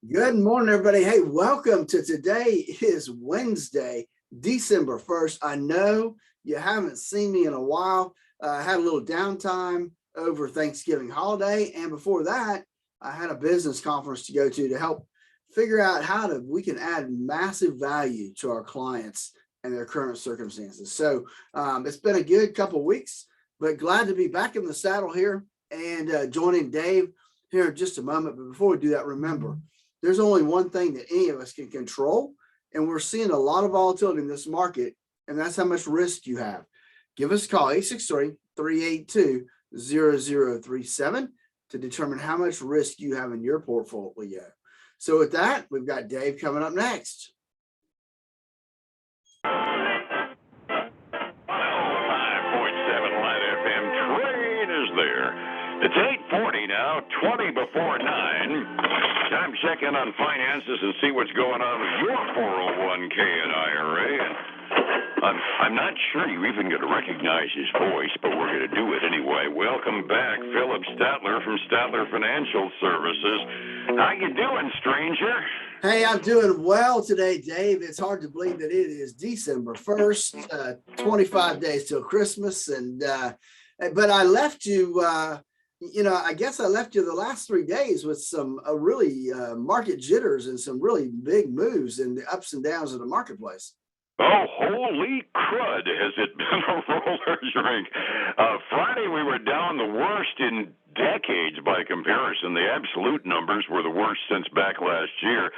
Good morning, everybody. Hey, welcome to today is Wednesday, December 1st. I know you haven't seen me in a while. I had a little downtime over Thanksgiving holiday. And before that, I had a business conference to go to help figure out how we can add massive value to our clients and their current circumstances. So it's been a good couple of weeks, but glad to be back in the saddle here and joining Dave here in just a moment. But before we do that, remember, there's only one thing that any of us can control, and we're seeing a lot of volatility in this market, and that's how much risk you have. Give us a call, 863-382-0037, to determine how much risk you have in your portfolio. So with that, we've got Dave coming up next. 105.7 Light FM. Trade is there. It's 8:40 now, 20 before 9. Time to check in on finances and see what's going on with your 401k and IRA. And I'm not sure you even going to recognize his voice, but we're going to do it anyway. Welcome back, Phillip Statler from Statler Financial Services. How you doing, stranger? Hey, I'm doing well today, Dave. It's hard to believe that it is December 1st, 25 days till Christmas. But I left you, I guess I left you the last 3 days with some really market jitters and some really big moves and the ups and downs of the marketplace. Oh, holy crud, has it been a roller's rink. Friday, we were down the worst in decades by comparison. The absolute numbers were the worst since back last year.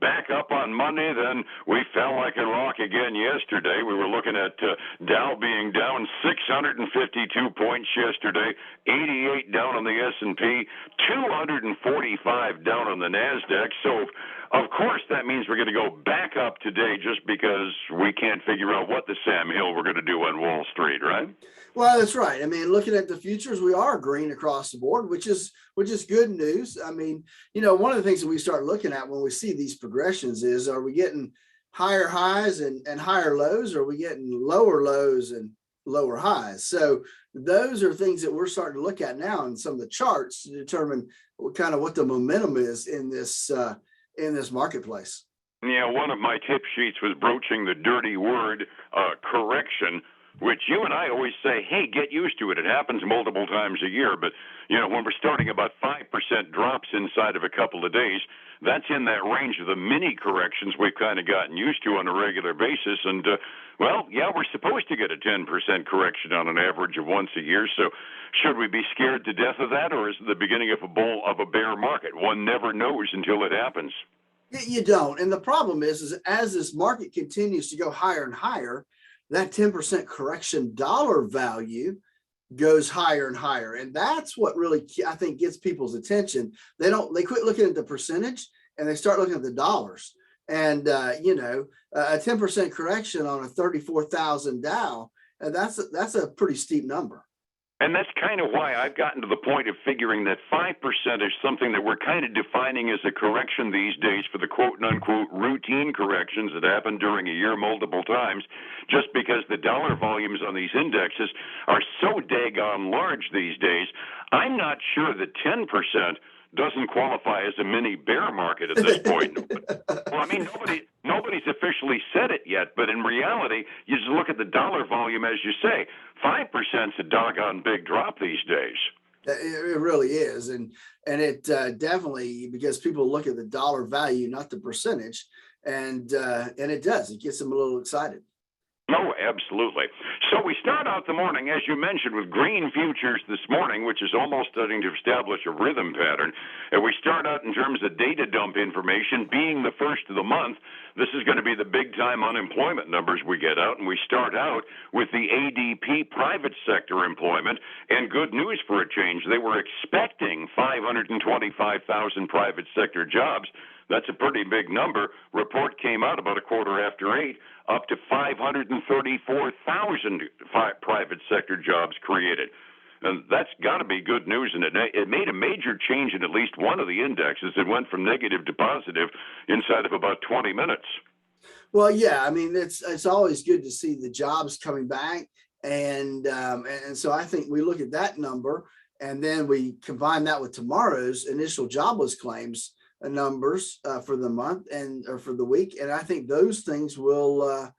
Back up on Monday, then we fell like a rock again yesterday. We were looking at Dow being down 652 points yesterday, 88 down on the S&P, 245 down on the NASDAQ. So, of course, that means we're going to go back up today just because we can't figure out what the Sam Hill we're going to do on Wall Street, right? Well, that's right. I mean, looking at the futures, we are green across the board, which is good news. I mean, one of the things that we start looking at when we see these progressions is, are we getting higher highs and higher lows, or are we getting lower lows and lower highs? So those are things that we're starting to look at now in some of the charts to determine what the momentum is in this marketplace. Yeah, one of my tip sheets was broaching the dirty word correction, which you and I always say, hey, get used to it. It happens multiple times a year. But, when we're starting about 5% drops inside of a couple of days, that's in that range of the mini corrections we've kind of gotten used to on a regular basis. And, we're supposed to get a 10% correction on an average of once a year. So should we be scared to death of that, or is it the beginning of a bear market? One never knows until it happens. You don't. And the problem is as this market continues to go higher and higher, that 10% correction dollar value goes higher and higher. And that's what really, I think, gets people's attention. They quit looking at the percentage and they start looking at the dollars. And, a 10% correction on a 34,000 Dow, that's a pretty steep number. And that's kind of why I've gotten to the point of figuring that 5% is something that we're kind of defining as a correction these days for the quote-unquote routine corrections that happen during a year multiple times, just because the dollar volumes on these indexes are so daggone large these days. I'm not sure that 10% doesn't qualify as a mini bear market at this point. Well, I mean, nobody's officially said it yet, but in reality, you just look at the dollar volume, as you say, 5%'s a doggone big drop these days. It really is. And it definitely, because people look at the dollar value, not the percentage, and it does. It gets them a little excited. No, absolutely. So we start out the morning, as you mentioned, with green futures this morning, which is almost starting to establish a rhythm pattern. And we start out in terms of data dump information. Being the first of the month, this is going to be the big-time unemployment numbers we get out. And we start out with the ADP private sector employment. And good news for a change. They were expecting 525,000 private sector jobs. That's a pretty big number. Report came out about 8:15, up to 534,000 private sector jobs created. And that's got to be good news. And it made a major change in at least one of the indexes. It went from negative to positive inside of about 20 minutes. Well, yeah, I mean, it's always good to see the jobs coming back. And so I think we look at that number and then we combine that with tomorrow's initial jobless claims. numbers for the month or for the week, and I think those things will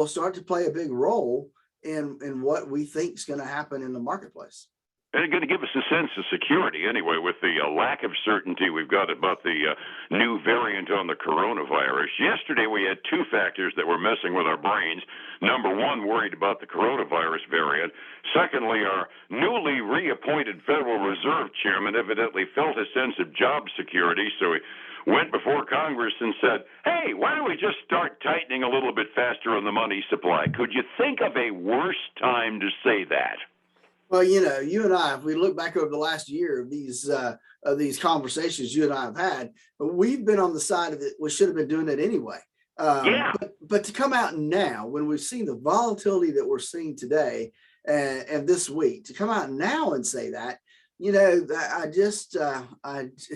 start to play a big role in what we think is going to happen in the marketplace. And it's going to give us a sense of security anyway, with the lack of certainty we've got about the new variant on the coronavirus. Yesterday, we had two factors that were messing with our brains. Number one, worried about the coronavirus variant. Secondly, our newly reappointed Federal Reserve Chairman evidently felt a sense of job security, so he went before Congress and said, hey, why don't we just start tightening a little bit faster on the money supply? Could you think of a worse time to say that? Well, you and I, if we look back over the last year of these conversations you and I have had, we've been on the side of it. We should have been doing it anyway. Yeah. But to come out now, when we've seen the volatility that we're seeing today and this week, to come out now and say that,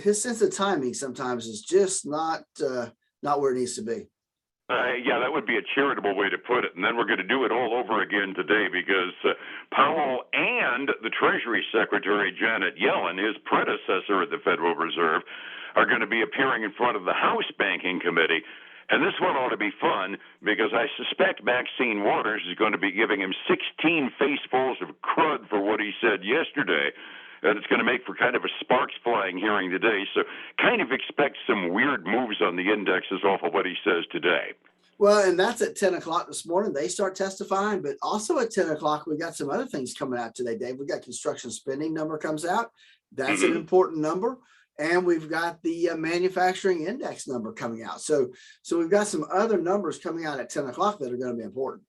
his sense of timing sometimes is just not where it needs to be. Yeah, that would be a charitable way to put it. And then we're going to do it all over again today because Powell and the Treasury Secretary, Janet Yellen, his predecessor at the Federal Reserve, are going to be appearing in front of the House Banking Committee. And this one ought to be fun because I suspect Maxine Waters is going to be giving him 16 facefuls of crud for what he said yesterday. And it's going to make for kind of a sparks flying hearing today. So kind of expect some weird moves on the indexes off of what he says today. Well, and that's at 10 o'clock this morning. They start testifying, but also at 10 o'clock, we got some other things coming out today, Dave. We got construction spending number comes out. That's an important number. And we've got the manufacturing index number coming out. So we've got some other numbers coming out at 10 o'clock that are going to be important.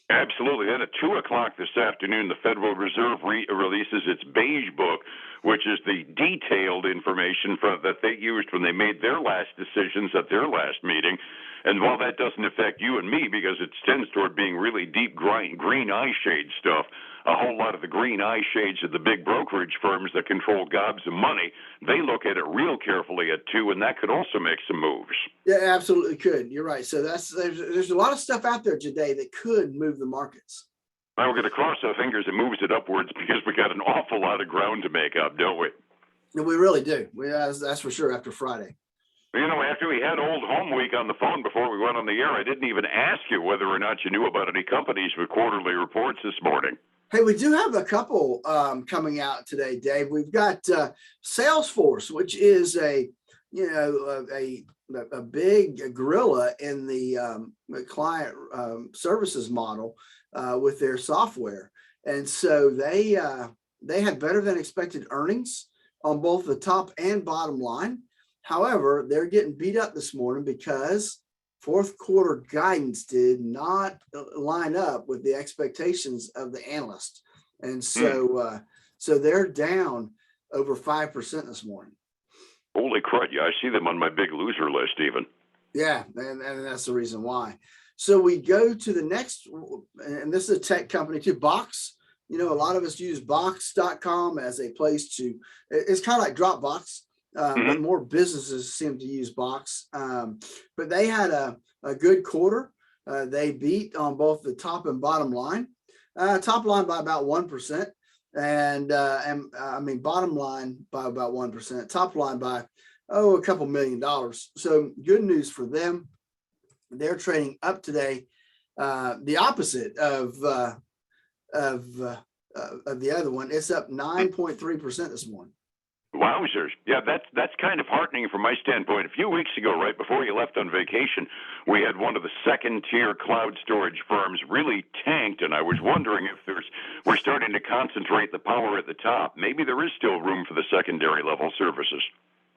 Absolutely. Then at 2 o'clock this afternoon, the Federal Reserve releases its beige book, which is the detailed information that they used when they made their last decisions at their last meeting. And while that doesn't affect you and me because it tends toward being really deep green eye shade stuff, a whole lot of the green eye shades of the big brokerage firms that control gobs of money, they look at it real carefully at 2, and that could also make some moves. Yeah, absolutely could. You're right. So there's a lot of stuff out there today that could move the markets. Now we're going to cross our fingers and moves it upwards because we got an awful lot of ground to make up, don't we? And we really do. That's for sure after Friday. After we had Old Home Week on the phone before we went on the air, I didn't even ask you whether or not you knew about any companies with quarterly reports this morning. Hey, we do have a couple coming out today, Dave. We've got Salesforce, which is a big gorilla in the client services model with their software, and so they had better than expected earnings on both the top and bottom line. However, they're getting beat up this morning because fourth quarter guidance did not line up with the expectations of the analysts. And so they're down over 5% this morning. Holy crud. Yeah, I see them on my big loser list even. Yeah, and that's the reason why. So we go to the next, and this is a tech company too, Box. A lot of us use Box.com as a place to, it's kind of like Dropbox. But more businesses seem to use Box. But they had a good quarter. They beat on both the top and bottom line. Top line by about 1%, and bottom line by about 1%. Top line by a couple $1 million. So good news for them. They're trading up today. The opposite of the other one. It's up 9.3% this morning. Wowzers. Yeah, that's kind of heartening from my standpoint. A few weeks ago, right before you left on vacation, we had one of the second-tier cloud storage firms really tanked, and I was wondering if we're starting to concentrate the power at the top. Maybe there is still room for the secondary level services.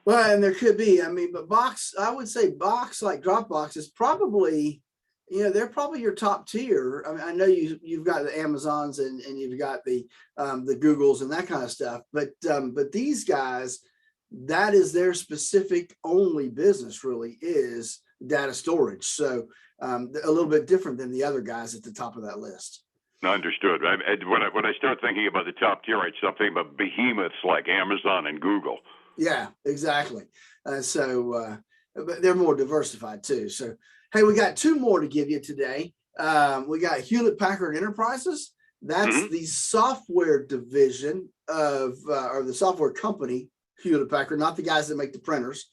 Well, and there could be. But Box, I would say Box, like Dropbox, is probably, they're probably your top tier. I know you've got the Amazons and you've got the Googles and that kind of stuff, but these guys, that is their specific only business really is data storage. So a little bit different than the other guys at the top of that list. Understood. When I start thinking about the top tier, I start thinking about behemoths like Amazon and Google. Yeah, exactly. But they're more diversified too. So, hey, we got two more to give you today. We got Hewlett Packard Enterprises. That's the software division of, or the software company Hewlett Packard, not the guys that make the printers.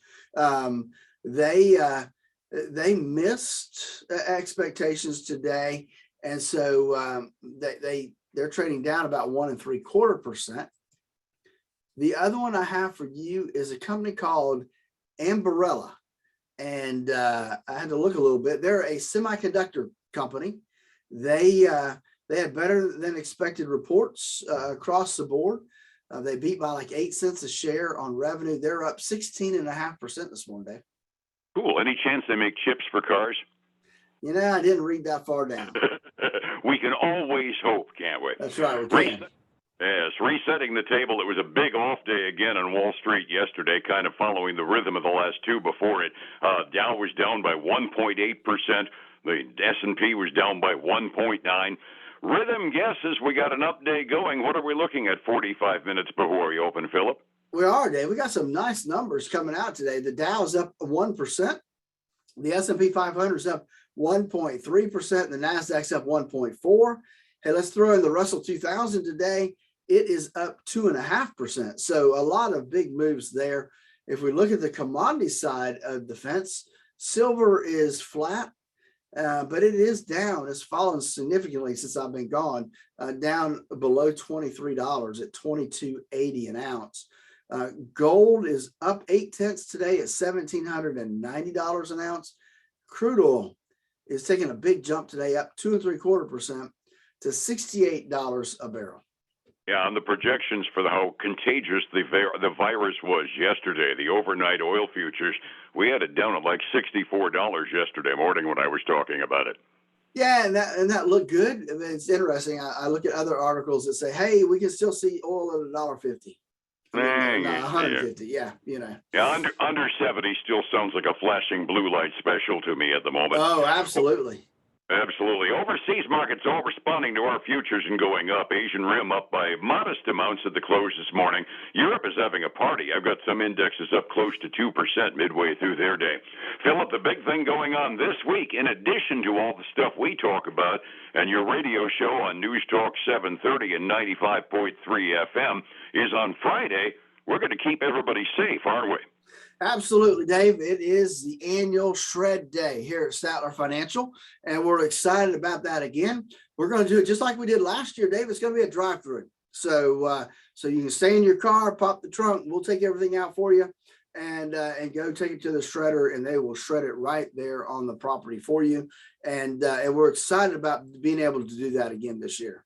They missed expectations today, and so they're trading down about 1.75%. The other one I have for you is a company called Ambarella, and I had to look a little bit. They're a semiconductor company. They had better than expected reports across the board. They beat by like 8 cents a share on revenue. They're up 16.5% this morning, Dave. Cool. Any chance they make chips for cars? You know, I didn't read that far down. We can always hope, can't we? That's right, we can. Yes, resetting the table. It was a big off day again on Wall Street yesterday, kind of following the rhythm of the last two before it. Dow was down by 1.8%. The S&P was down by 1.9%. Rhythm guesses we got an up day going. What are we looking at 45 minutes before we open, Phillip? We are, Dave. We got some nice numbers coming out today. The Dow's up 1%. The S&P 500 is up 1.3%. The NASDAQ's up 1.4%. Hey, let's throw in the Russell 2000 today. It is up 2.5%. So a lot of big moves there. If we look at the commodity side of the fence, silver is flat, but it is down. It's fallen significantly since I've been gone, down below $23 at $22.80 an ounce. Gold is up 0.8 today at $1,790 an ounce. Crude oil is taking a big jump today, up 2.75% to $68 a barrel. Yeah, and the projections for how contagious the virus was yesterday, the overnight oil futures, we had it down at like $64 yesterday morning when I was talking about it. Yeah, and that looked good. I mean, it's interesting. I look at other articles that say, "Hey, we can still see oil at $1.50." I mean, no, 150. Yeah, you know. Yeah, under 70 still sounds like a flashing blue light special to me at the moment. Oh, absolutely. Absolutely. Overseas markets all responding to our futures and going up. Asian Rim up by modest amounts at the close this morning. Europe is having a party. I've got some indexes up close to 2% midway through their day. Phillip, the big thing going on this week, in addition to all the stuff we talk about and your radio show on News Talk 730 and 95.3 FM, is on Friday. We're going to keep everybody safe, aren't we? Absolutely, Dave. It is the annual shred day here at Statler Financial, and we're excited about that again. We're going to do it just like we did last year, Dave. It's going to be a drive-through. So you can stay in your car, pop the trunk. We'll take everything out for you and go take it to the shredder, and they will shred it right there on the property for you. And we're excited about being able to do that again this year.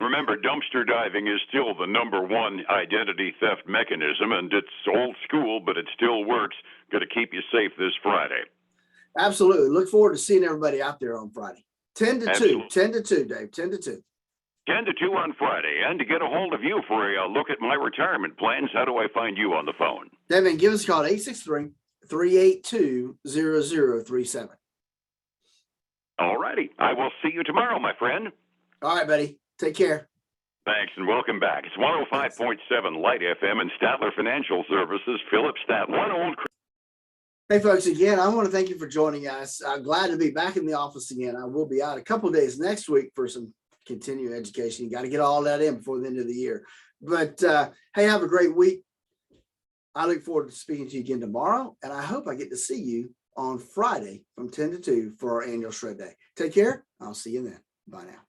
Remember, dumpster diving is still the #1 identity theft mechanism, and it's old school, but it still works. Going to keep you safe this Friday. Absolutely. Look forward to seeing everybody out there on Friday. 10 to Absolutely. 2. 10 to 2, Dave. 10 to 2. 10 to 2 on Friday. And to get a hold of you for a look at my retirement plans, how do I find you on the phone? Devin, give us a call at 863-382-0037. All righty. I will see you tomorrow, my friend. All right, buddy. Take care. Thanks, and welcome back. It's 105.7 Light FM and Statler Financial Services. Phillip Statler. Hey, folks, again, I want to thank you for joining us. I'm glad to be back in the office again. I will be out a couple of days next week for some continuing education. You got to get all that in before the end of the year. But, hey, have a great week. I look forward to speaking to you again tomorrow, and I hope I get to see you on Friday from 10 to 2 for our annual shred day. Take care. I'll see you then. Bye now.